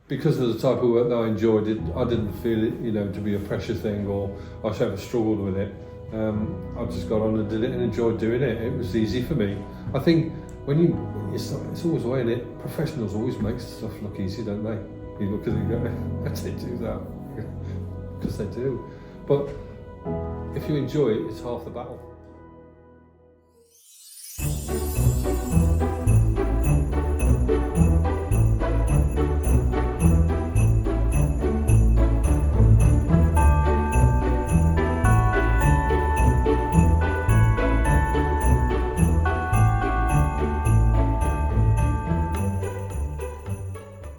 because of the type of work that I enjoyed, I didn't feel it, to be a pressure thing or I should have struggled with it. I just got on and did it and enjoyed doing it. It was easy for me. I think it's always the way, isn't it? Professionals always make stuff look easy, don't they? You look at it and go, how do they do that? Because they do. But if you enjoy it, it's half the battle.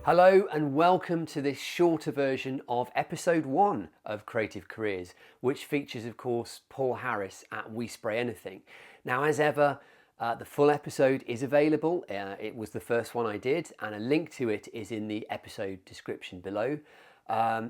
Hello and welcome to this shorter version of episode 1 of Creative Careers, which features, of course, Paul Harris at We Spray Anything. Now, as ever, the full episode is available. It was the first one I did, and a link to it is in the episode description below.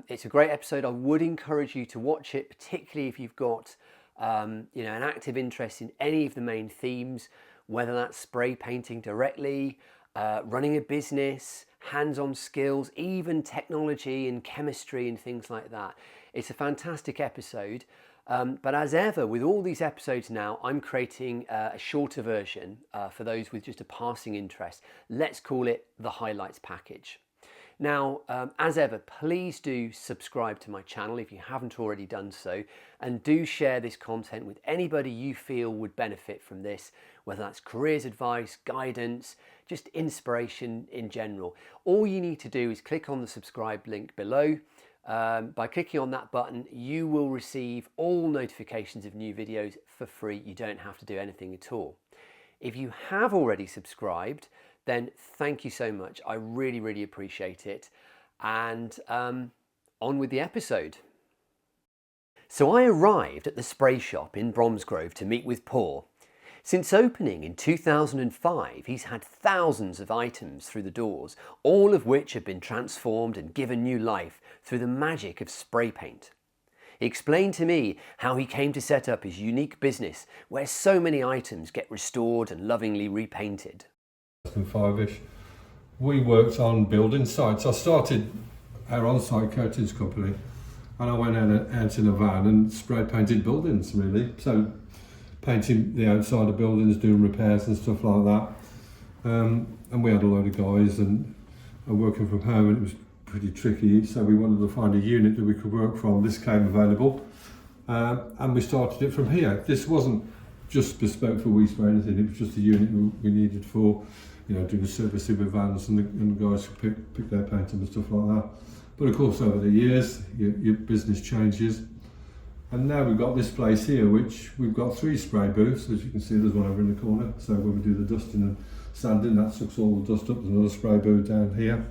It's a great episode. I would encourage you to watch it, particularly if you've got an active interest in any of the main themes, whether that's spray painting directly, running a business, hands-on skills, even technology and chemistry and things like that. It's a fantastic episode, but as ever with all these episodes now, I'm creating a shorter version for those with just a passing interest. Let's call it the highlights package. Now, as ever, please do subscribe to my channel if you haven't already done so, and do share this content with anybody you feel would benefit from this, whether that's careers advice, guidance, just inspiration in general. All you need to do is click on the subscribe link below. By clicking on that button, you will receive all notifications of new videos for free. You don't have to do anything at all. If you have already subscribed, then thank you so much. I really, really appreciate it. And on with the episode. So I arrived at the spray shop in Bromsgrove to meet with Paul. Since opening in 2005, he's had thousands of items through the doors, all of which have been transformed and given new life through the magic of spray paint. He explained to me how he came to set up his unique business where so many items get restored and lovingly repainted. 2005-ish, we worked on building sites. I started our on-site coatings company and I went out in a van and spray painted buildings, really. So painting the outside of buildings, doing repairs and stuff like that. And we had a load of guys and working from home, and it was pretty tricky. So we wanted to find a unit that we could work from. This came available, and we started it from here. This wasn't just bespoke for We Spray Anything. It was just a unit we needed for, doing servicing with vans and the guys could pick their paint and stuff like that. But of course, over the years, your business changes. And now we've got this place here, which we've got 3 spray booths. As you can see, there's one over in the corner. So when we do the dusting and sanding, that sucks all the dust up. There's another spray booth down here.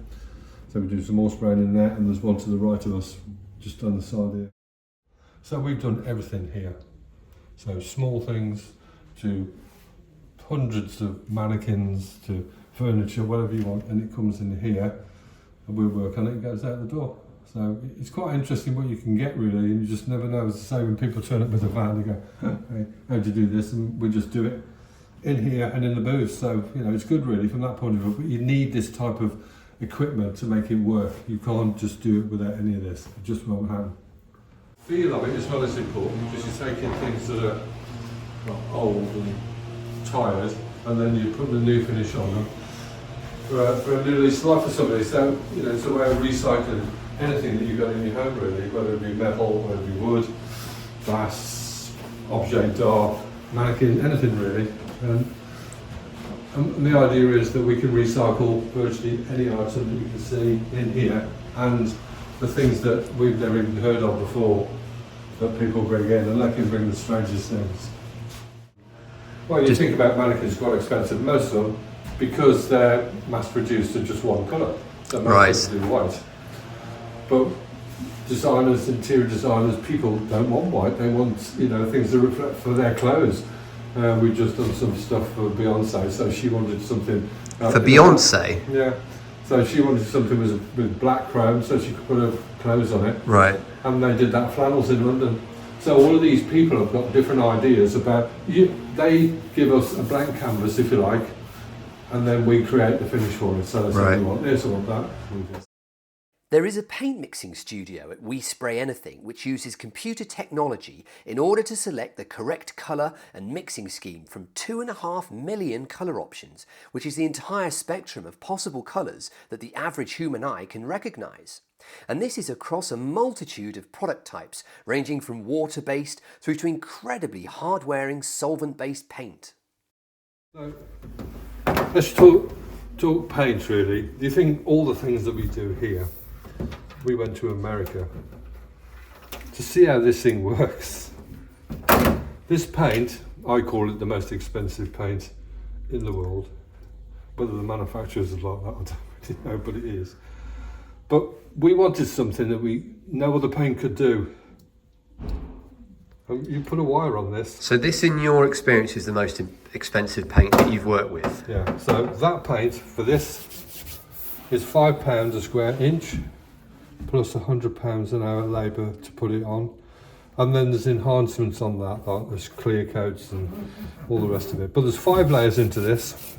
So we do some more spraying in there, and there's one to the right of us, just on the side here. So we've done everything here. So small things to hundreds of mannequins to furniture, whatever you want, and it comes in here, and we work on it, it goes out the door. So it's quite interesting what you can get, really, and you just never know. As I say, when people turn up with a van, they go, hey, how'd you do this? And we just do it in here and in the booth. So, it's good, really, from that point of view. But you need this type of equipment to make it work. You can't just do it without any of this. It just won't happen. Feel of it as well as important, because you're taking things that are old and tired, and then you put the new finish on them for a new lease of life for somebody. So, it's a way of recycling anything that you've got in your home, really, whether it be metal, whether it be wood, glass, objet d'art, mannequin, anything really. And the idea is that we can recycle virtually any item that you can see in here, and the things that we've never even heard of before that people bring in, and they can bring the strangest things. Well, you think about mannequins, quite expensive, most of them, because they're mass-produced in just one colour. So most of them do white. But designers, interior designers, people don't want white. They want, things that reflect for their clothes. We've just done some stuff for Beyonce, so she wanted something. For Beyonce? Yeah. So she wanted something with black chrome, so she could put her clothes on it. Right. And they did that flannels in London. So all of these people have got different ideas about. They give us a blank canvas, if you like, and then we create the finish for it. So that's what we want. This, I want that. There is a paint mixing studio at We Spray Anything which uses computer technology in order to select the correct colour and mixing scheme from 2.5 million colour options, which is the entire spectrum of possible colours that the average human eye can recognise. And this is across a multitude of product types, ranging from water-based through to incredibly hard-wearing solvent-based paint. So, let's talk paint really. Do you think all the things that we do here, we went to America to see how this thing works? This paint, I call it the most expensive paint in the world. Whether the manufacturers are like that, I don't really know, but it is. But we wanted something that no other paint could do. You put a wire on this. So this, in your experience, is the most expensive paint that you've worked with? Yeah, so that paint for this is £5 a square inch, plus £100 an hour labour to put it on. And then there's enhancements on that, like there's clear coats and all the rest of it. But there's 5 layers into this.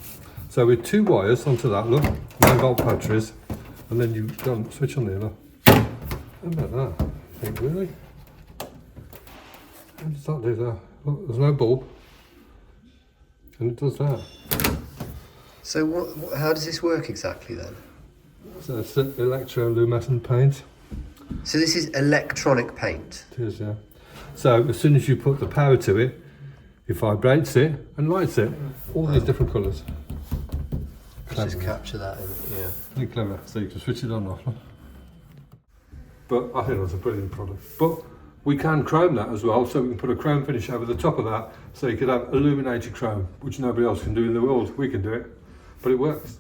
So with 2 wires onto that, look, 9-volt batteries, and then you don't switch on the other. How about that? I think, really? How does that do that? Look, there's no bulb, and it does that. So how does this work exactly then? So it's electroluminescent paint. So this is electronic paint? It is, yeah. So as soon as you put the power to it, it vibrates it and lights it. All these different colours. Let's just capture that in, yeah. Really clever, so you can switch it on and off. But I think that's a brilliant product. But we can chrome that as well, so we can put a chrome finish over the top of that, so you could have illuminated chrome, which nobody else can do in the world. We can do it, but it works.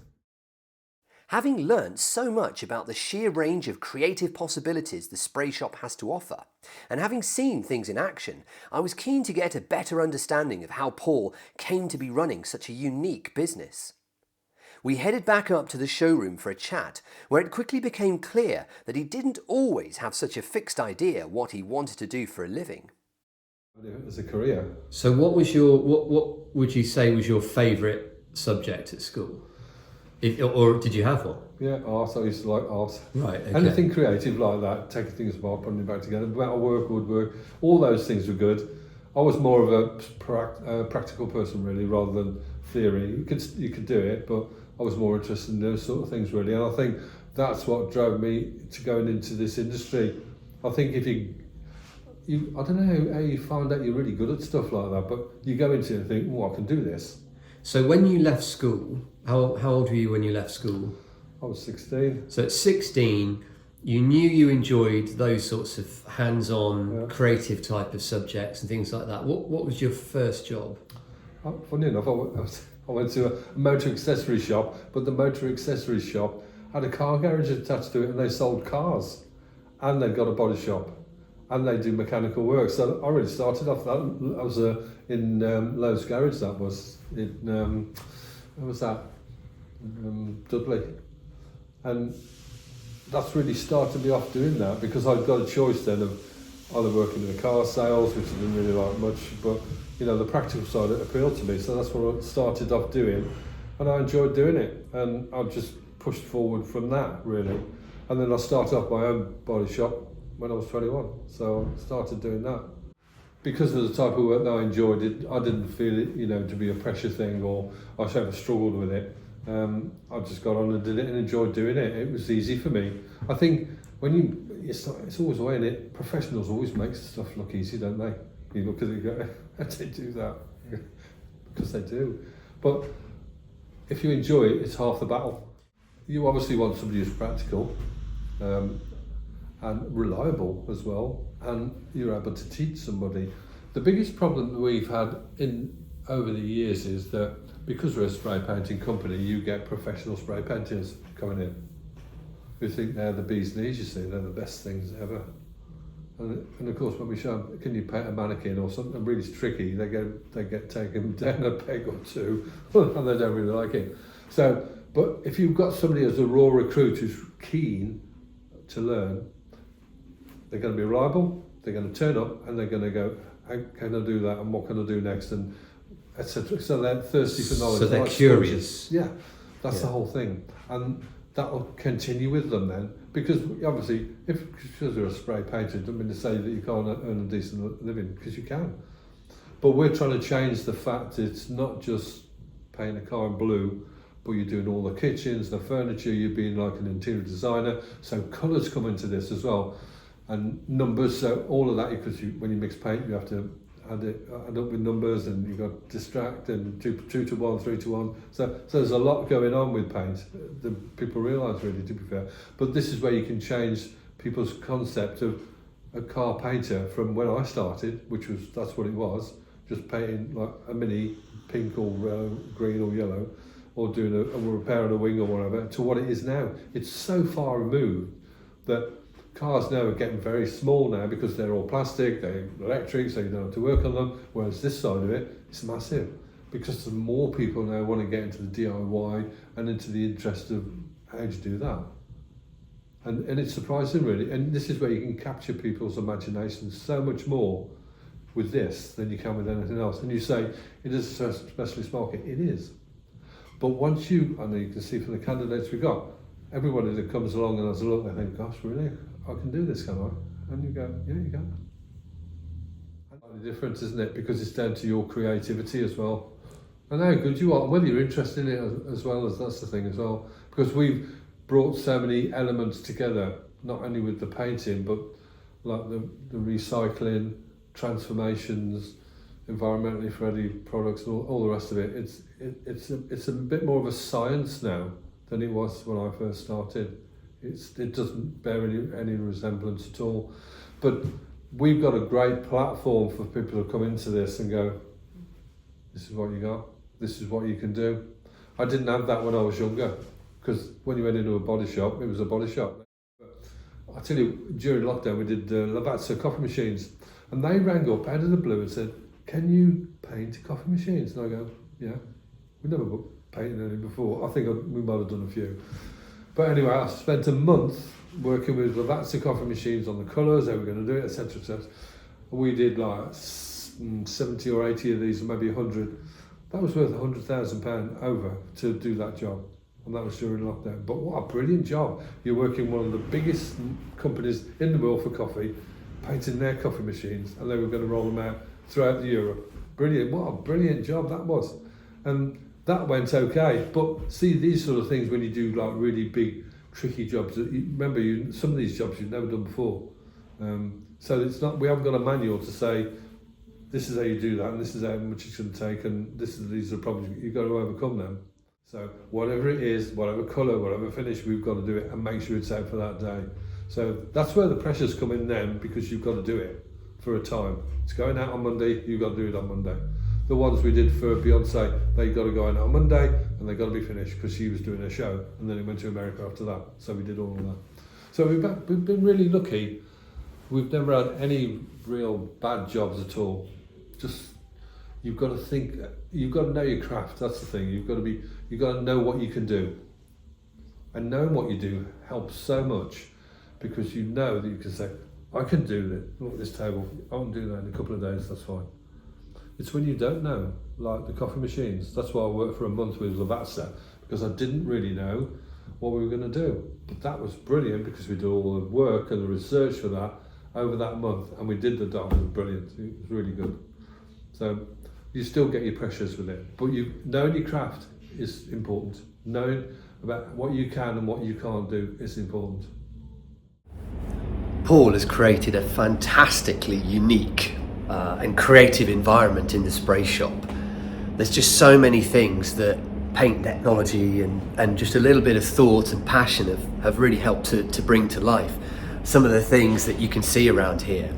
Having learnt so much about the sheer range of creative possibilities the spray shop has to offer, and having seen things in action, I was keen to get a better understanding of how Paul came to be running such a unique business. We headed back up to the showroom for a chat, where it quickly became clear that he didn't always have such a fixed idea what he wanted to do for a living. As a career. So what would you say was your favourite subject at school? Or did you have one? Yeah, art. I used to like art. Right, okay. Anything creative like that, taking things apart, putting it back together, metalwork, woodwork, all those things were good. I was more of a practical person really, rather than theory. You could do it, but I was more interested in those sort of things really, and I think that's what drove me to going into this industry. I think if you I don't know how you find out you're really good at stuff like that, but you go into it and think, oh, I can do this. So when you left school, how old were you when you left school? I was 16. So at 16, you knew you enjoyed those sorts of hands-on, creative type of subjects and things like that. What was your first job? Funny enough, I went to a motor accessory shop, but the motor accessory shop had a car garage attached to it, and they sold cars, and they'd got a body shop, and they do mechanical work. So I really started off that. I was in Lowe's garage. That was in where was that? Dudley, and that's really started me off doing that, because I'd got a choice then of either working in the car sales, which I didn't really like much, but you know, the practical side appealed to me, so that's what I started off doing, and I enjoyed doing it, and I just pushed forward from that really. And then I started off my own body shop when I was 21, so I started doing that. Because of the type of work that I enjoyed, I didn't feel it, you know, to be a pressure thing, or I ever struggled with it. I just got on and did it and enjoyed doing it. It was easy for me. I think when it's always the way in it. Professionals always make stuff look easy, don't they? You look at it and go, how do they do that? Because they do. But if you enjoy it, it's half the battle. You obviously want somebody who's practical and reliable as well, and you're able to teach somebody. The biggest problem that we've had over the years is that because we're a spray painting company, you get professional spray painters coming in who think they're the bee's knees, you see, they're the best things ever. And of course, when we show them, can you paint a mannequin or something really tricky, they get taken down a peg or two, and they don't really like it. So, but if you've got somebody as a raw recruit who's keen to learn, they're going to be reliable, they're going to turn up, and they're going to go, how can I do that, and what can I do next, and etc. So they're thirsty for knowledge. So they're curious. Yeah, that's the whole thing. And that will continue with them then, because obviously, because you're a spray painter, it doesn't mean to say that you can't earn a decent living, because you can. But we're trying to change the fact it's not just paint a car in blue, but you're doing all the kitchens, the furniture, you're being like an interior designer. So colours come into this as well, and numbers. So all of that, because when you mix paint, you have to add up with numbers, and you've got distract and 2 to 1, 3 to 1. So there's a lot going on with paint that people realise, really, to be fair. But this is where you can change people's concept of a car painter from when I started, that's what it was, just painting like a mini pink or green or yellow, or doing a repair on a wing or whatever, to what it is now. It's so far removed that cars now are getting very small now, because they're all plastic, they're electric, so you don't have to work on them. Whereas this side of it, it's massive, because the more people now want to get into the DIY and into the interest of how do you do that. And it's surprising, really. And this is where you can capture people's imagination so much more with this than you can with anything else. And you say, it is a specialist market. It is. But once you can see from the candidates we got, everybody that comes along and has a look, they think, gosh, really? I can do this, can I? And you go, yeah, you can. It's different, isn't it? Because it's down to your creativity as well. And how good you are, whether you're interested in it as well, as that's the thing as well. Because we've brought so many elements together, not only with the painting, but like the recycling, transformations, environmentally friendly products, and all the rest of it. It's a bit more of a science now than it was when I first started. It doesn't bear any resemblance at all. But we've got a great platform for people to come into this and go, this is what you got, this is what you can do. I didn't have that when I was younger, because when you went into a body shop, it was a body shop. I tell you, during lockdown we did Lavazza coffee machines, and they rang up out of the blue and said, can you paint coffee machines? And I go, yeah, we never painted any before. I think we might have done a few. But anyway, I spent a month working with Lavazza coffee machines on the colours, how we're going to do it, etc. etc. We did like 70 or 80 of these, maybe 100. That was worth £100,000 over to do that job. And that was during lockdown. But what a brilliant job. You're working one of the biggest companies in the world for coffee, painting their coffee machines, and they were going to roll them out throughout Europe. Brilliant. What a brilliant job that was. And that went okay. But see, these sort of things, when you do like really big, tricky jobs, remember, some of these jobs you've never done before. So it's not, we haven't got a manual to say, this is how you do that, and this is how much it's going to take, and these are the problems you've got to overcome them. So whatever it is, whatever colour, whatever finish, we've got to do it and make sure it's out for that day. So that's where the pressures come in then, because you've got to do it for a time. It's going out on Monday, you've got to do it on Monday. The ones we did for Beyonce, they got to go out on Monday and they got to be finished because she was doing her show, and then it went to America after that. So we did all of that. So we've been really lucky. We've never had any real bad jobs at all. Just, you've got to think, you've got to know your craft. That's the thing. You've got to know what you can do. And knowing what you do helps so much, because you know that you can say, I can do this. Look at this table. I won't do that in a couple of days. That's fine. It's when you don't know, like the coffee machines. That's why I worked for a month with Lavazza, because I didn't really know what we were going to do. But that was brilliant, because we did all the work and the research for that over that month, and we did the job. It was brilliant. It was really good. So you still get your pressures with it, but knowing your craft is important. Knowing about what you can and what you can't do is important. Paul has created a fantastically unique and creative environment in the spray shop. There's just so many things that paint technology and just a little bit of thought and passion have really helped to bring to life some of the things that you can see around here.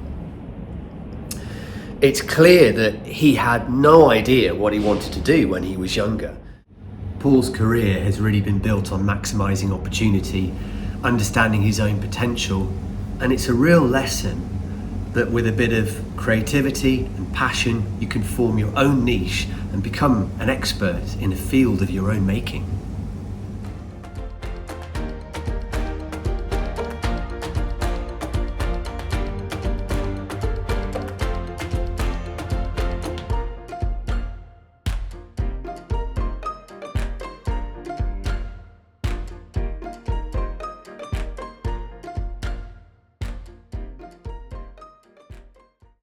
It's clear that he had no idea what he wanted to do when he was younger. Paul's career has really been built on maximising opportunity, understanding his own potential, and it's a real lesson that with a bit of creativity and passion, you can form your own niche and become an expert in a field of your own making.